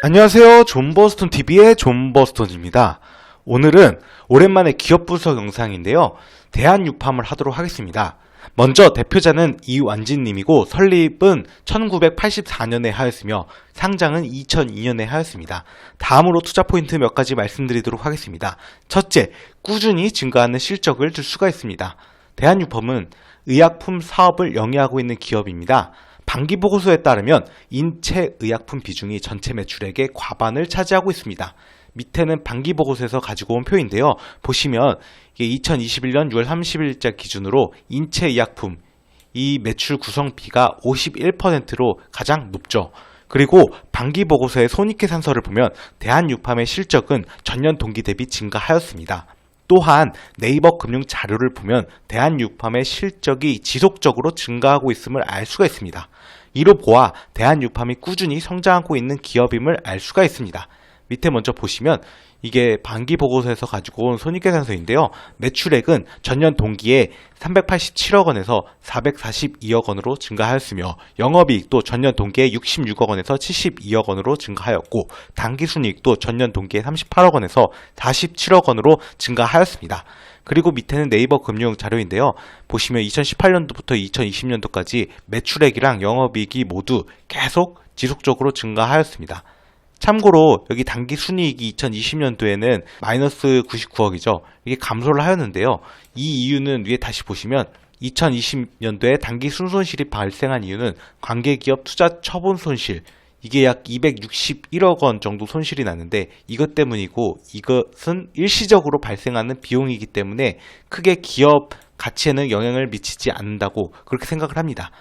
안녕하세요. 존버스톤TV의 존버스톤입니다. 오늘은 오랜만에 기업 분석 영상인데요. 대한유팜을 하도록 하겠습니다. 먼저 대표자는 이완진님이고 설립은 1984년에 하였으며 상장은 2002년에 하였습니다. 다음으로 투자 포인트 몇 가지 말씀드리도록 하겠습니다. 첫째, 꾸준히 증가하는 실적을 줄 수가 있습니다. 대한유팜은 의약품 사업을 영위하고 있는 기업입니다. 반기보고서에 따르면 인체의약품 비중이 전체 매출액의 과반을 차지하고 있습니다. 밑에는 반기보고서에서 가지고 온 표인데요. 보시면 이게 2021년 6월 30일자 기준으로 인체의약품 이 매출 구성비가 51%로 가장 높죠. 그리고 반기보고서의 손익계산서를 보면 대한유팜의 실적은 전년 동기 대비 증가하였습니다. 또한 네이버 금융 자료를 보면 대한유팜의 실적이 지속적으로 증가하고 있음을 알 수가 있습니다. 이로 보아 대한유팜이 꾸준히 성장하고 있는 기업임을 알 수가 있습니다. 밑에 먼저 보시면 이게 반기보고서에서 가지고 온 손익계산서인데요. 매출액은 전년 동기에 387억 원에서 442억 원으로 증가하였으며 영업이익도 전년 동기에 66억 원에서 72억 원으로 증가하였고 당기순이익도 전년 동기에 38억 원에서 47억 원으로 증가하였습니다. 그리고 밑에는 네이버 금융 자료인데요. 보시면 2018년도부터 2020년도까지 매출액이랑 영업이익이 모두 계속 지속적으로 증가하였습니다. 참고로 여기 당기순이익이 2020년도에는 마이너스 99억이죠. 이게 감소를 하였는데요. 이 이유는 위에 다시 보시면 2020년도에 당기순손실이 발생한 이유는 관계기업 투자 처분 손실, 이게 약 261억 원 정도 손실이 났는데 이것 때문이고 이것은 일시적으로 발생하는 비용이기 때문에 크게 기업 가치에는 영향을 미치지 않는다고 그렇게 생각을 합니다.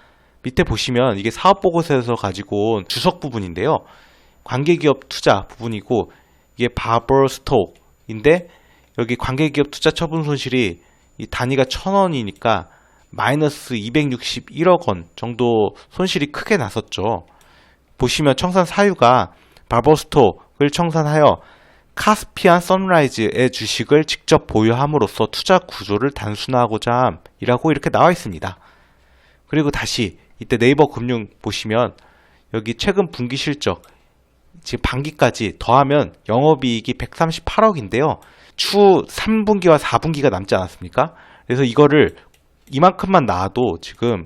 밑에 보시면 이게 사업보고서에서 가지고 온 주석 부분인데요. 관계기업 투자 부분이고 이게 바버스톡인데 여기 관계기업 투자 처분 손실이 이 단위가 1,000원이니까 마이너스 261억 원 정도 손실이 크게 났었죠. 보시면 청산 사유가 바버스톡을 청산하여 카스피안 선라이즈의 주식을 직접 보유함으로써 투자 구조를 단순화하고자 함이라고 이렇게 나와 있습니다. 그리고 다시 이때 네이버 금융 보시면 여기 최근 분기 실적 지금 반기까지 더하면 영업이익이 138억인데요. 추후 3분기와 4분기가 남지 않았습니까? 그래서 이거를 이만큼만 나와도 지금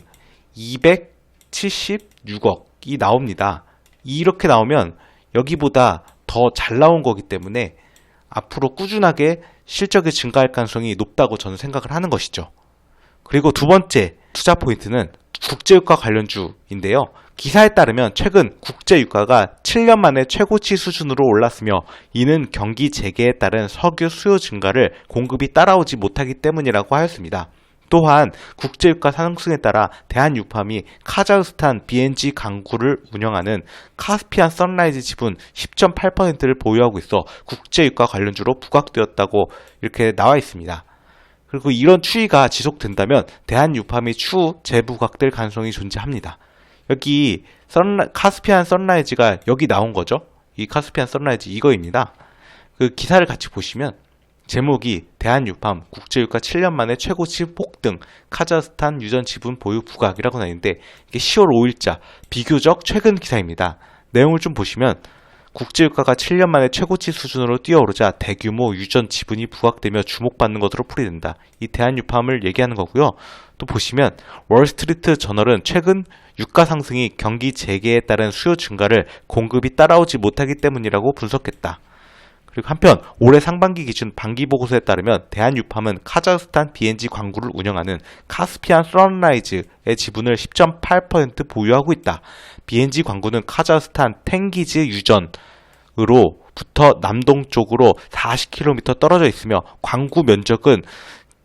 276억이 나옵니다. 이렇게 나오면 여기보다 더 잘 나온 거기 때문에 앞으로 꾸준하게 실적이 증가할 가능성이 높다고 저는 생각을 하는 것이죠. 그리고 두 번째 투자 포인트는 국제유가 관련주인데요. 기사에 따르면 최근 국제유가가 7년 만에 최고치 수준으로 올랐으며 이는 경기 재개에 따른 석유 수요 증가를 공급이 따라오지 못하기 때문이라고 하였습니다. 또한 국제유가 상승에 따라 대한유팜이 카자흐스탄 BNG 강구를 운영하는 카스피안 선라이즈 지분 10.8%를 보유하고 있어 국제유가 관련주로 부각되었다고 이렇게 나와 있습니다. 그리고 이런 추이가 지속된다면 대한유팜이 추후 재부각될 가능성이 존재합니다. 여기 카스피안 선라이즈가 여기 나온 거죠. 이 카스피안 선라이즈 이거입니다. 그 기사를 같이 보시면 제목이 대한유팜 국제유가 7년 만에 최고치 폭등 카자흐스탄 유전 지분 보유 부각이라고 나와 있는데 이게 10월 5일자 비교적 최근 기사입니다. 내용을 좀 보시면 국제유가가 7년 만에 최고치 수준으로 뛰어오르자 대규모 유전 지분이 부각되며 주목받는 것으로 풀이된다. 이 대한유팜을 얘기하는 거고요. 또 보시면 월스트리트 저널은 최근 유가 상승이 경기 재개에 따른 수요 증가를 공급이 따라오지 못하기 때문이라고 분석했다. 그리고 한편 올해 상반기 기준 반기보고서에 따르면 대한유팜은 카자흐스탄 BNG 광구를 운영하는 카스피안 선라이즈의 지분을 10.8% 보유하고 있다. BNG 광구는 카자흐스탄 탱기즈 유전으로부터 남동쪽으로 40km 떨어져 있으며 광구 면적은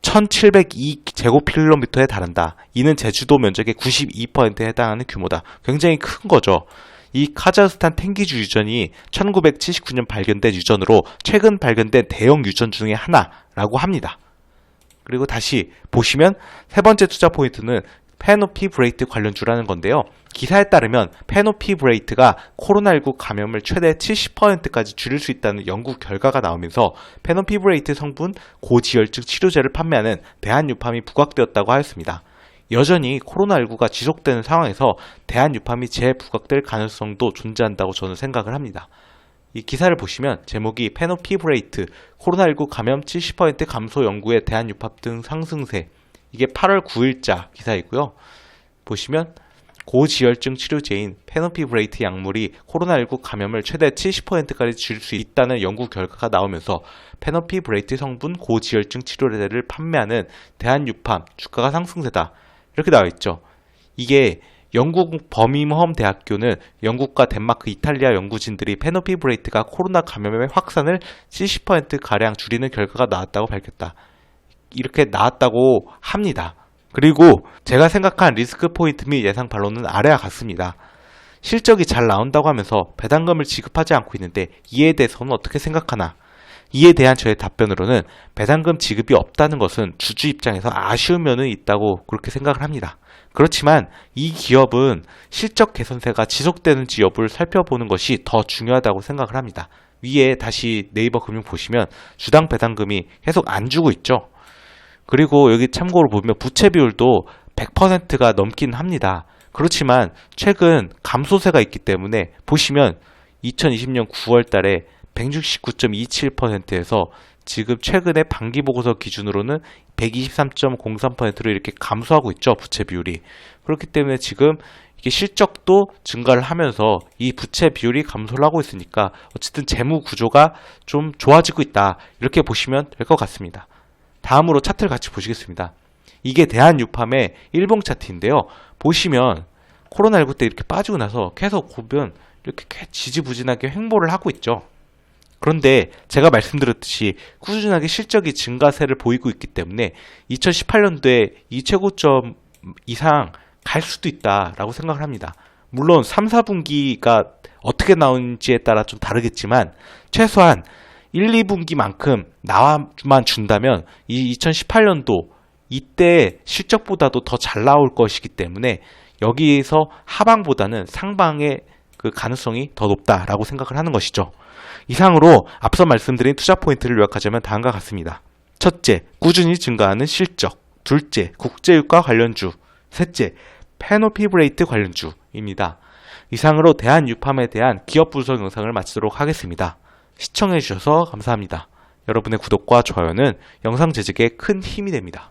1702제곱킬로미터에 달한다. 이는 제주도 면적의 92%에 해당하는 규모다. 굉장히 큰 거죠. 이 카자흐스탄 탱기즈 유전이 1979년 발견된 유전으로 최근 발견된 대형 유전 중의 하나라고 합니다. 그리고 다시 보시면 세 번째 투자 포인트는 페노피브레이트 관련주라는 건데요. 기사에 따르면 페노피브레이트가 코로나19 감염을 최대 70%까지 줄일 수 있다는 연구 결과가 나오면서 페노피브레이트 성분 고지혈증 치료제를 판매하는 대한유팜이 부각되었다고 하였습니다. 여전히 코로나19가 지속되는 상황에서 대한유팜이 재부각될 가능성도 존재한다고 저는 생각을 합니다. 이 기사를 보시면 제목이 페노피브레이트 코로나19 감염 70% 감소 연구에 대한 유팝 등 상승세, 이게 8월 9일자 기사이고요. 보시면 고지혈증 치료제인 페노피브레이트 약물이 코로나19 감염을 최대 70%까지 줄일 수 있다는 연구 결과가 나오면서 페노피브레이트 성분 고지혈증 치료제를 판매하는 대한유팜 주가가 상승세다, 이렇게 나와 있죠. 이게 영국 버밍엄 대학교는 영국과 덴마크, 이탈리아 연구진들이 페노피브레이트가 코로나 감염의 확산을 70%가량 줄이는 결과가 나왔다고 밝혔다, 이렇게 나왔다고 합니다. 그리고 제가 생각한 리스크 포인트 및 예상 반론은 아래와 같습니다. 실적이 잘 나온다고 하면서 배당금을 지급하지 않고 있는데 이에 대해서는 어떻게 생각하나? 이에 대한 저의 답변으로는 배당금 지급이 없다는 것은 주주 입장에서 아쉬운 면은 있다고 그렇게 생각을 합니다. 그렇지만 이 기업은 실적 개선세가 지속되는지 여부를 살펴보는 것이 더 중요하다고 생각을 합니다. 위에 다시 네이버 금융 보시면 주당 배당금이 계속 안 주고 있죠. 그리고 여기 참고로 보면 부채 비율도 100%가 넘긴 합니다. 그렇지만 최근 감소세가 있기 때문에 보시면 2020년 9월 달에 169.27%에서 지금 최근에 반기보고서 기준으로는 123.03%로 이렇게 감소하고 있죠, 부채 비율이. 그렇기 때문에 지금 이게 실적도 증가를 하면서 이 부채 비율이 감소를 하고 있으니까 어쨌든 재무 구조가 좀 좋아지고 있다, 이렇게 보시면 될 것 같습니다. 다음으로 차트를 같이 보시겠습니다. 이게 대한유팜의 일봉 차트인데요. 보시면 코로나19 때 이렇게 빠지고 나서 계속 보면 이렇게 지지부진하게 횡보를 하고 있죠. 그런데 제가 말씀드렸듯이 꾸준하게 실적이 증가세를 보이고 있기 때문에 2018년도에 이 최고점 이상 갈 수도 있다라고 생각을 합니다. 물론 3, 4분기가 어떻게 나오는지에 따라 좀 다르겠지만 최소한 1, 2분기만큼 나와만 준다면 이 2018년도 이때 실적보다도 더 잘 나올 것이기 때문에 여기에서 하방보다는 상방의 그 가능성이 더 높다라고 생각을 하는 것이죠. 이상으로 앞서 말씀드린 투자 포인트를 요약하자면 다음과 같습니다. 첫째, 꾸준히 증가하는 실적. 둘째, 국제유가 관련주. 셋째, 페노피브레이트 관련주입니다. 이상으로 대한유팜에 대한 기업 분석 영상을 마치도록 하겠습니다. 시청해주셔서 감사합니다. 여러분의 구독과 좋아요는 영상 제작에 큰 힘이 됩니다.